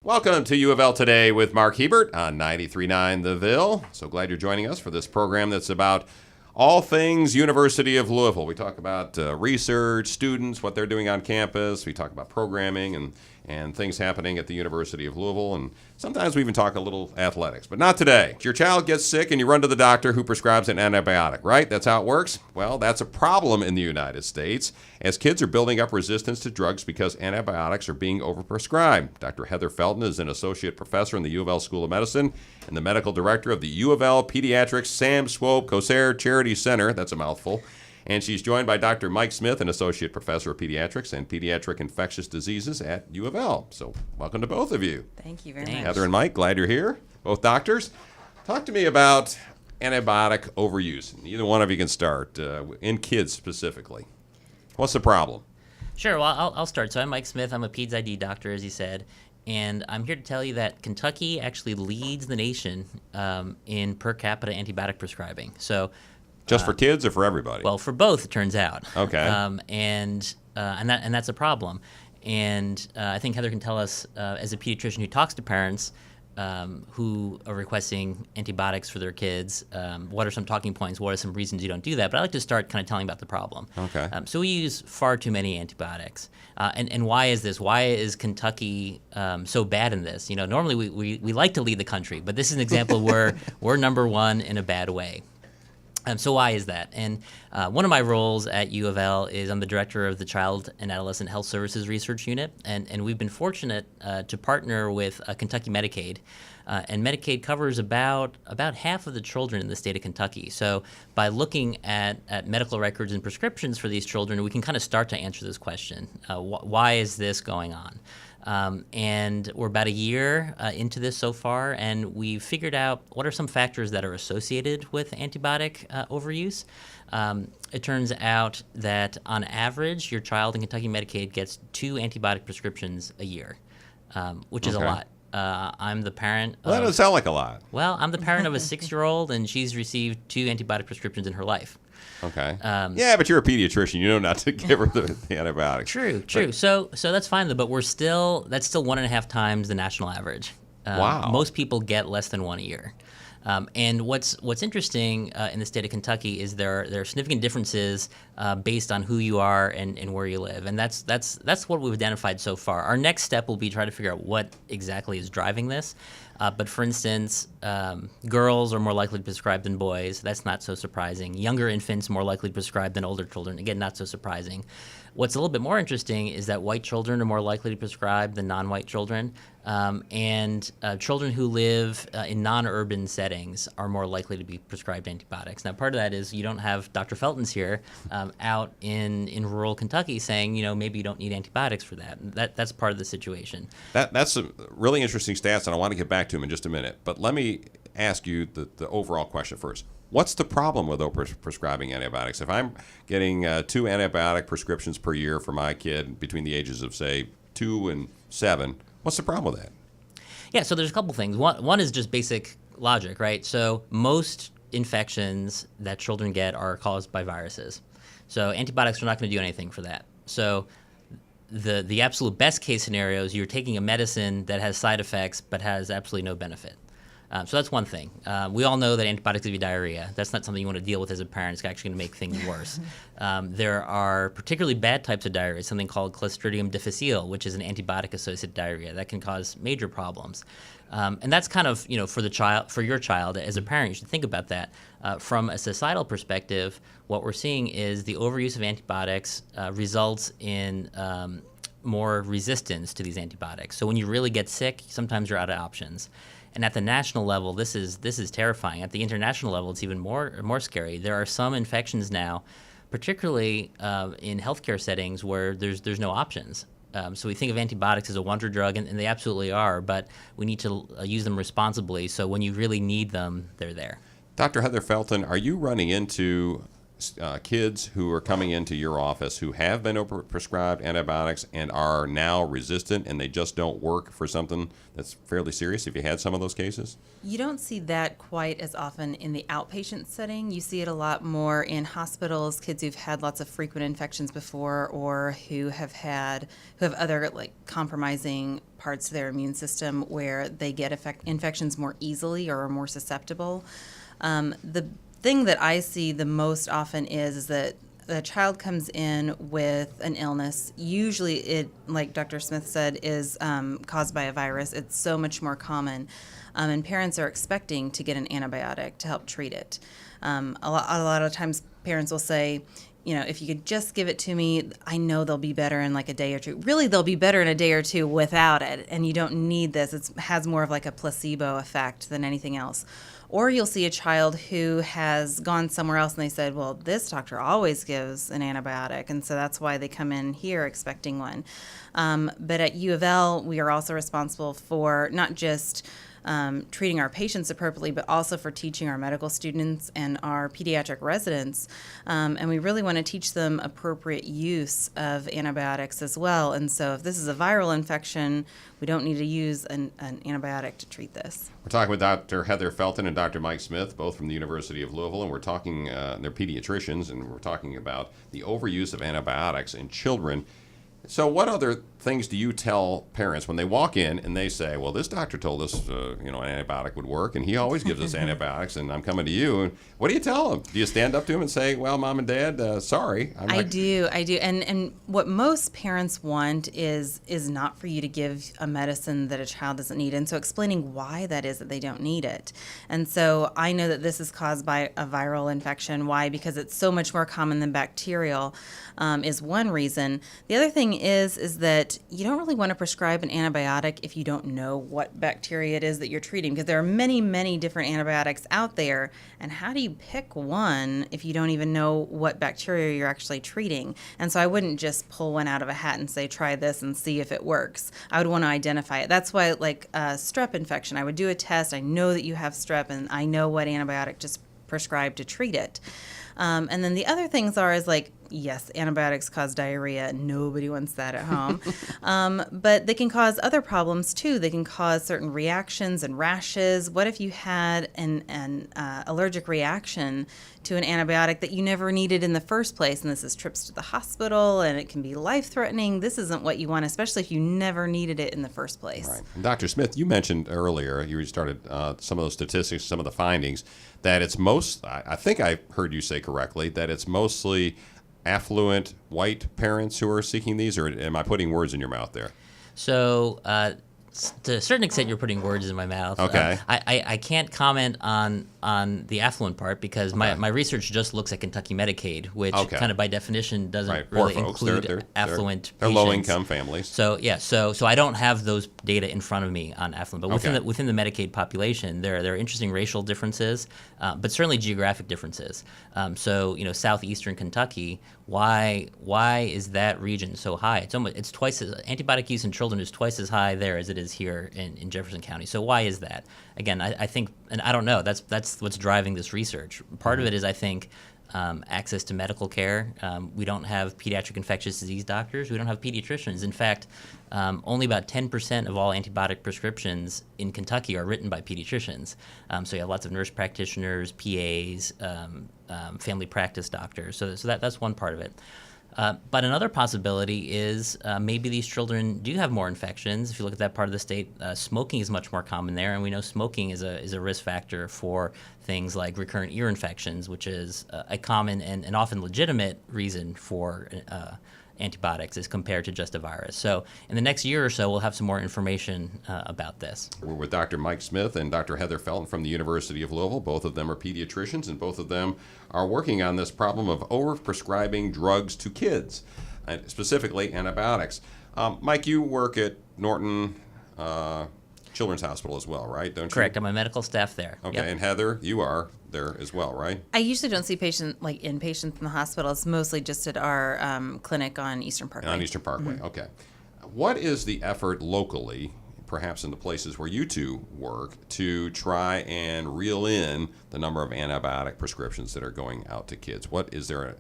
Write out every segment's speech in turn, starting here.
Welcome to U of L Today with Mark Hebert on 93.9 The Ville. So glad you're joining us for this program that's about all things University of Louisville. We talk about research, students, what they're doing on campus. We talk about programming and things happening at the University of Louisville. And sometimes we even talk a little athletics, but not today. Your child gets sick and you run to the doctor who prescribes an antibiotic, right? That's how it works? Well, that's a problem in the United States as kids are building up resistance to drugs because antibiotics are being overprescribed. Dr. Heather Felton is an associate professor in the U of L School of Medicine and the medical director of the U of L Pediatrics Sam Swope Kosair Charity Center. That's a mouthful. And she's joined by Dr. Mike Smith, an associate professor of pediatrics and pediatric infectious diseases at U of L. So welcome to both of you. Thank you very much. Heather and Mike, glad you're here, both doctors. Talk to me about antibiotic overuse. Either one of you can start, in kids specifically. What's the problem? Sure, well, I'll start. So I'm Mike Smith. I'm a Peds ID doctor, as you said. And I'm here to tell you that Kentucky actually leads the nation in per capita antibiotic prescribing. So just for kids or for everybody? Well, for both, it turns out. Okay. And that's a problem. And I think Heather can tell us, as a pediatrician who talks to parents who are requesting antibiotics for their kids, what are some talking points? What are some reasons you don't do that? But I'd like to start kind of telling about the problem. Okay. So we use far too many antibiotics. And why is this? Why is Kentucky so bad in this? You know, normally we like to lead the country, but this is an example where we're number one in a bad way. So why is that? And one of my roles at U of L is I'm the director of the Child and Adolescent Health Services Research Unit, and we've been fortunate to partner with Kentucky Medicaid. And Medicaid covers about half of the children in the state of Kentucky. So by looking at medical records and prescriptions for these children, we can kind of start to answer this question. Why is this going on? And we're about a year into this so far, and we've figured out what are some factors that are associated with antibiotic overuse. It turns out that on average, your child in Kentucky Medicaid gets 2 antibiotic prescriptions a year, which is a lot. I'm the parent. Well, that doesn't sound like a lot. Well, I'm the parent of a 6-year-old, and she's received 2 antibiotic prescriptions in her life. Okay. Yeah, but you're a pediatrician. You know not to give her the antibiotics. True. So that's fine though. But that's still 1.5 times the national average. Wow. Most people get less than 1 a year. And what's interesting in the state of Kentucky is there are significant differences based on who you are and where you live, and that's what we've identified so far. Our next step will be try to figure out what exactly is driving this. But for instance, girls are more likely to prescribe than boys. That's not so surprising. Younger infants more likely to prescribe than older children. Again, not so surprising. What's a little bit more interesting is that white children are more likely to prescribe than non-white children. And children who live in non-urban settings are more likely to be prescribed antibiotics. Now, part of that is you don't have Dr. Felton's here out in rural Kentucky saying, you know, maybe you don't need antibiotics for that. That's part of the situation. That's some really interesting stats, and I want to get back to them in just a minute. But let me ask you the overall question first. What's the problem with prescribing antibiotics? If I'm getting 2 antibiotic prescriptions per year for my kid between the ages of, say, 2 and 7, what's the problem with that? Yeah, so there's a couple things. One is just basic logic, right? So most infections that children get are caused by viruses. So antibiotics are not going to do anything for that. So the absolute best case scenario is you're taking a medicine that has side effects but has absolutely no benefit. So that's one thing. We all know that antibiotics give you diarrhea. That's not something you want to deal with as a parent. It's actually going to make things worse. There are particularly bad types of diarrhea, something called Clostridium difficile, which is an antibiotic-associated diarrhea that can cause major problems. And that's kind of, you know, for your child as a parent, you should think about that. From a societal perspective, what we're seeing is the overuse of antibiotics results in more resistance to these antibiotics. So when you really get sick, sometimes you're out of options. And at the national level, this is terrifying. At the international level, it's even more scary. There are some infections now, particularly in healthcare settings, where there's no options. So we think of antibiotics as a wonder drug, and they absolutely are, but we need to use them responsibly. So when you really need them, they're there. Dr. Heather Felton, are you running into kids who are coming into your office who have been prescribed antibiotics and are now resistant and they just don't work for something that's fairly serious? Have you had some of those cases? You don't see that quite as often in the outpatient setting. You see it a lot more in hospitals, kids who've had lots of frequent infections before or who have other like compromising parts of their immune system where they get infections more easily or are more susceptible. The thing that I see the most often is that the child comes in with an illness. Usually it, like Dr. Smith said, is caused by a virus. It's so much more common. And parents are expecting to get an antibiotic to help treat it. A lot of times parents will say, you know, if you could just give it to me, I know they'll be better in like a day or two. Really, they'll be better in a day or two without it, and you don't need this. It has more of like a placebo effect than anything else. Or you'll see a child who has gone somewhere else and they said, well, this doctor always gives an antibiotic, and so that's why they come in here expecting one. But at U of L, we are also responsible for not just treating our patients appropriately, but also for teaching our medical students and our pediatric residents. And we really want to teach them appropriate use of antibiotics as well. And so if this is a viral infection, we don't need to use an antibiotic to treat this. We're talking with Dr. Heather Felton and Dr. Mike Smith, both from the University of Louisville, and we're talking, they're pediatricians, and we're talking about the overuse of antibiotics in children. So what other things do you tell parents when they walk in and they say, well, this doctor told us, an antibiotic would work, and he always gives us antibiotics, and I'm coming to you. And what do you tell them? Do you stand up to them and say, well, Mom and Dad, sorry? I do. And what most parents want is not for you to give a medicine that a child doesn't need. And so explaining why that is that they don't need it. And so I know that this is caused by a viral infection. Why? Because it's so much more common than bacterial is one reason. The other thing is that you don't really want to prescribe an antibiotic if you don't know what bacteria it is that you're treating, because there are many, many different antibiotics out there. And how do you pick one if you don't even know what bacteria you're actually treating? And so I wouldn't just pull one out of a hat and say, try this and see if it works. I would want to identify it. That's why, like strep infection, I would do a test. I know that you have strep, and I know what antibiotic to prescribe to treat it. And then the other things is like, yes, antibiotics cause diarrhea. Nobody wants that at home. But they can cause other problems too. They can cause certain reactions and rashes. What if you had an allergic reaction to an antibiotic that you never needed in the first place? And this is trips to the hospital, and it can be life-threatening. This isn't what you want, especially if you never needed it in the first place. Right. And Dr. Smith, you mentioned earlier, you started some of those statistics, some of the findings, that it's I think I heard you say correctly, that it's mostly affluent white parents who are seeking these, or am I putting words in your mouth there? So to a certain extent, you're putting words in my mouth. Okay. I can't comment on the affluent part because my research just looks at Kentucky Medicaid, which kind of by definition doesn't really include affluent they're patients. low-income families. So so I don't have those data in front of me on affluent, but within the Medicaid population, there are interesting racial differences, but certainly geographic differences. So southeastern Kentucky, why is that region so high? It's twice as antibiotic use in children is twice as high there as it is here in Jefferson County. So why is that? Again, I think, and I don't know. That's what's driving this research. Part of it is, I think, access to medical care. We don't have pediatric infectious disease doctors. We don't have pediatricians. In fact, only about 10% of all antibiotic prescriptions in Kentucky are written by pediatricians. So you have lots of nurse practitioners, PAs, family practice doctors. So that's one part of it. But another possibility is maybe these children do have more infections. If you look at that part of the state, smoking is much more common there, and we know smoking is a risk factor for things like recurrent ear infections, which is a common and often legitimate reason for antibiotics as compared to just a virus. So in the next year or so, we'll have some more information about this. We're with Dr. Mike Smith and Dr. Heather Felton from the University of Louisville. Both of them are pediatricians, and both of them are working on this problem of overprescribing drugs to kids, specifically antibiotics. Mike, you work at Norton Children's Hospital as well, right? Don't you? Correct. I'm a medical staff there. Okay, Yep. and Heather, you are there as well, right? I usually don't see inpatients in the hospital. It's mostly just at our clinic on Eastern Parkway. On Eastern Parkway, okay. What is the effort locally perhaps in the places where you two work, to try and reel in the number of antibiotic prescriptions that are going out to kids? What is there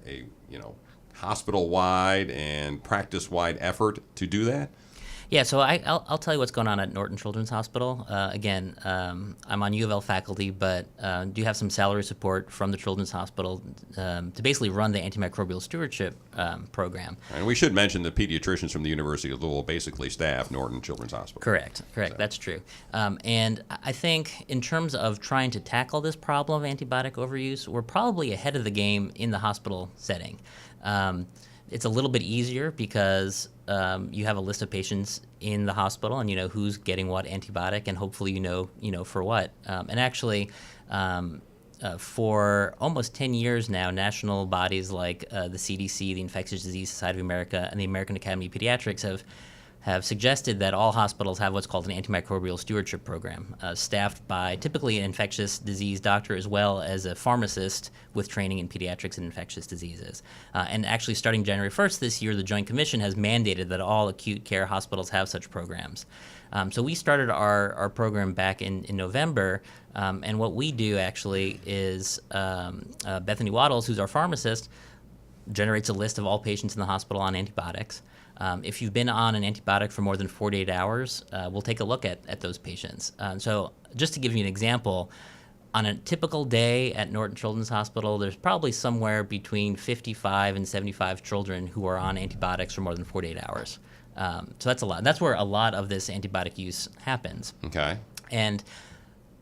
a hospital-wide and practice-wide effort to do that? Yeah, so I'll tell you what's going on at Norton Children's Hospital. Again, I'm on U of L faculty, but do have some salary support from the Children's Hospital to basically run the antimicrobial stewardship program. And we should mention the pediatricians from the University of Louisville basically staff Norton Children's Hospital. Correct. So. That's true. And I think in terms of trying to tackle this problem of antibiotic overuse, we're probably ahead of the game in the hospital setting. It's a little bit easier because you have a list of patients in the hospital, and you know who's getting what antibiotic, and hopefully you know for what. And actually, for almost 10 years now, national bodies like the CDC, the Infectious Disease Society of America, and the American Academy of Pediatrics have suggested that all hospitals have what's called an antimicrobial stewardship program, staffed by typically an infectious disease doctor as well as a pharmacist with training in pediatrics and infectious diseases. And actually starting January 1st this year, the Joint Commission has mandated that all acute care hospitals have such programs. So we started our program back in November, and what we do actually is Bethany Waddles, who's our pharmacist, generates a list of all patients in the hospital on antibiotics. If you've been on an antibiotic for more than 48 hours, we'll take a look at those patients. So just to give you an example, on a typical day at Norton Children's Hospital, there's probably somewhere between 55 and 75 children who are on antibiotics for more than 48 hours. So that's a lot. That's where a lot of this antibiotic use happens. Okay. And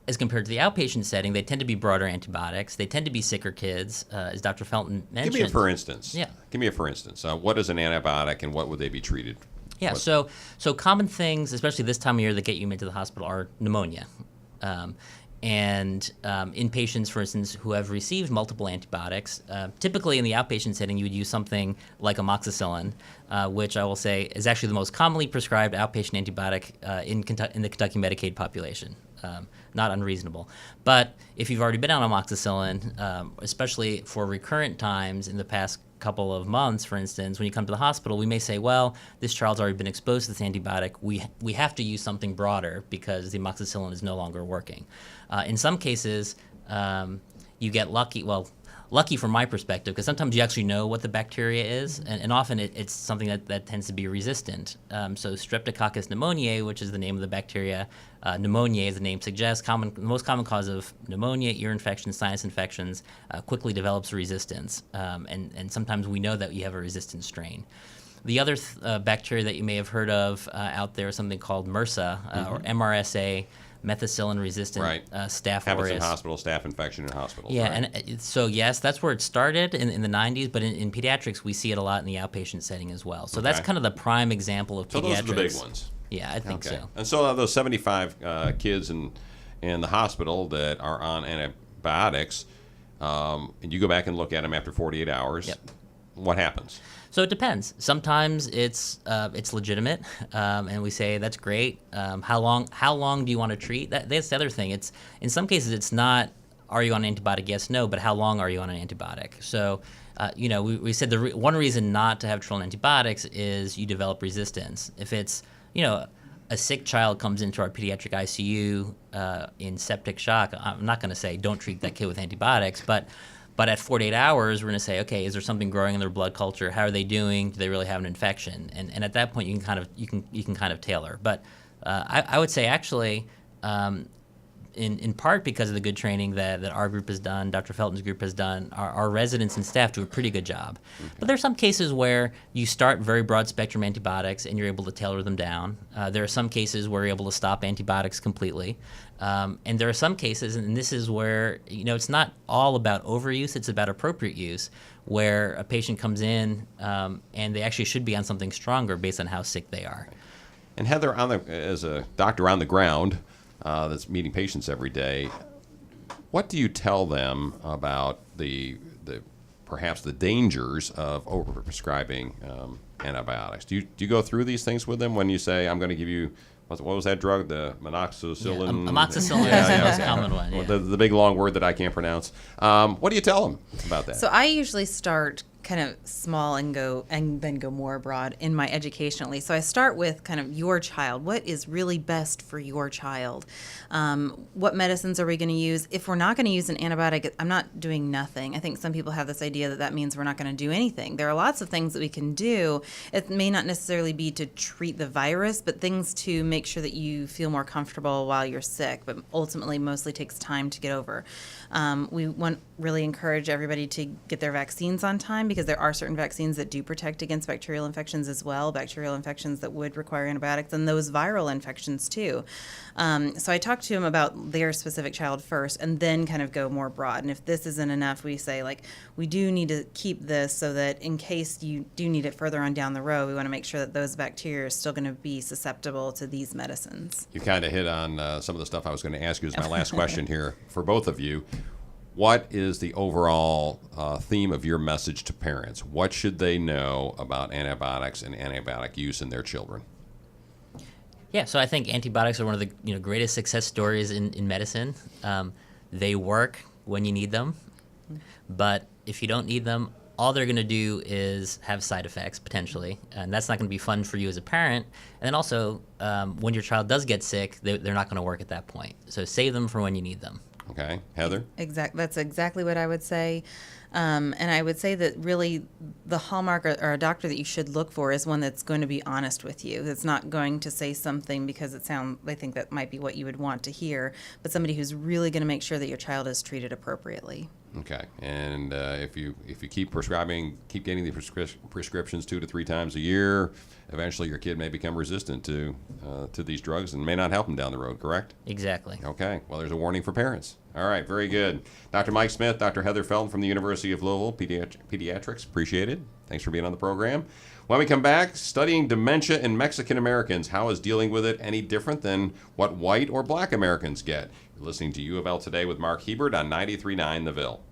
as compared to the outpatient setting, they tend to be broader antibiotics. They tend to be sicker kids, as Dr. Felton mentioned. Give me a for instance. Yeah. Give me a for instance. What is an antibiotic, and what would they be treated? Yeah, so common things, especially this time of year, that get you into the hospital are pneumonia. And in patients, for instance, who have received multiple antibiotics, typically in the outpatient setting, you would use something like amoxicillin, which I will say is actually the most commonly prescribed outpatient antibiotic in the Kentucky Medicaid population. Not unreasonable. But if you've already been on amoxicillin, especially for recurrent times in the past couple of months, for instance, when you come to the hospital, we may say, well, this child's already been exposed to this antibiotic. We have to use something broader because the amoxicillin is no longer working. In some cases, you get lucky. Well, lucky from my perspective, because sometimes you actually know what the bacteria is, and often it's something that tends to be resistant. So Streptococcus pneumoniae, which is the name of the bacteria, pneumonia, as the name suggests, the most common cause of pneumonia, ear infections, sinus infections, quickly develops resistance, and sometimes we know that you have a resistant strain. The other bacteria that you may have heard of out there is something called MRSA, or MRSA, methicillin-resistant Staph aureus. Happens in hospitals, staph infection in hospitals. Yeah, right? and so yes, that's where it started in the 90s, but in pediatrics, we see it a lot in the outpatient setting as well. So that's kind of the prime example of pediatrics. So those are the big ones. Yeah, I think so. And so those 75 kids in the hospital that are on antibiotics, and you go back and look at them after 48 hours, what happens? So it depends. Sometimes it's legitimate, and we say that's great. How long do you want to treat? That's the other thing. It's in some cases it's not are you on an antibiotic? Yes, no, but how long are you on an antibiotic? So we said one reason not to have children on antibiotics is you develop resistance. If it's a sick child comes into our pediatric ICU in septic shock, I'm not going to say don't treat that kid with antibiotics, but at 48 hours, we're going to say, okay, is there something growing in their blood culture? How are they doing? Do they really have an infection? And at that point, you can kind of tailor. But I would say actually, in part because of the good training that our group has done, Dr. Felton's group has done, our residents and staff do a pretty good job. Okay. But there's some cases where you start very broad spectrum antibiotics and you're able to tailor them down. There are some cases where you're able to stop antibiotics completely. And there are some cases, and this is where, it's not all about overuse, it's about appropriate use, where a patient comes in and they actually should be on something stronger based on how sick they are. And Heather, as a doctor on the ground that's meeting patients every day, what do you tell them about perhaps the dangers of overprescribing antibiotics? Do you go through these things with them when you say, I'm going to give you, what was that drug? The monoxicillin? Yeah, amoxicillin is the most common one. Yeah. The big long word that I can't pronounce. What do you tell them about that? So I usually start kind of small and then go more broad in my education at least. So I start with kind of your child. What is really best for your child? What medicines are we going to use? If we're not going to use an antibiotic, I'm not doing nothing. I think some people have this idea that means we're not going to do anything. There are lots of things that we can do. It may not necessarily be to treat the virus, but things to make sure that you feel more comfortable while you're sick, but ultimately mostly takes time to get over. We really encourage everybody to get their vaccines on time, because there are certain vaccines that do protect against bacterial infections as well, bacterial infections that would require antibiotics, and those viral infections too. So I talk to them about their specific child first, and then kind of go more broad. And if this isn't enough, we say, like, we do need to keep this so that in case you do need it further on down the road, we want to make sure that those bacteria are still going to be susceptible to these medicines. You kind of hit on some of the stuff I was going to ask you as my last question here for both of you. What is the overall theme of your message to parents? What should they know about antibiotics and antibiotic use in their children? Yeah, so I think antibiotics are one of the greatest success stories in medicine. They work when you need them, but if you don't need them, all they're going to do is have side effects potentially, and that's not going to be fun for you as a parent. And then also, when your child does get sick, they're not going to work at that point. So save them for when you need them. Okay, Heather? That's exactly what I would say. And I would say that really the hallmark or a doctor that you should look for is one that's going to be honest with you. That's not going to say something because they think that might be what you would want to hear, but somebody who's really going to make sure that your child is treated appropriately. Okay, and if you keep getting the prescriptions 2 to 3 times a year, eventually your kid may become resistant to these drugs and may not help them down the road, correct? Exactly. Okay, well, there's a warning for parents. All right, very good. Dr. Mike Smith, Dr. Heather Felton from the University of Louisville, Pediatrics, appreciate it. Thanks for being on the program. When we come back, studying dementia in Mexican Americans, how is dealing with it any different than what white or black Americans get? You're listening to U of L Today with Mark Hebert on 93.9 The Ville.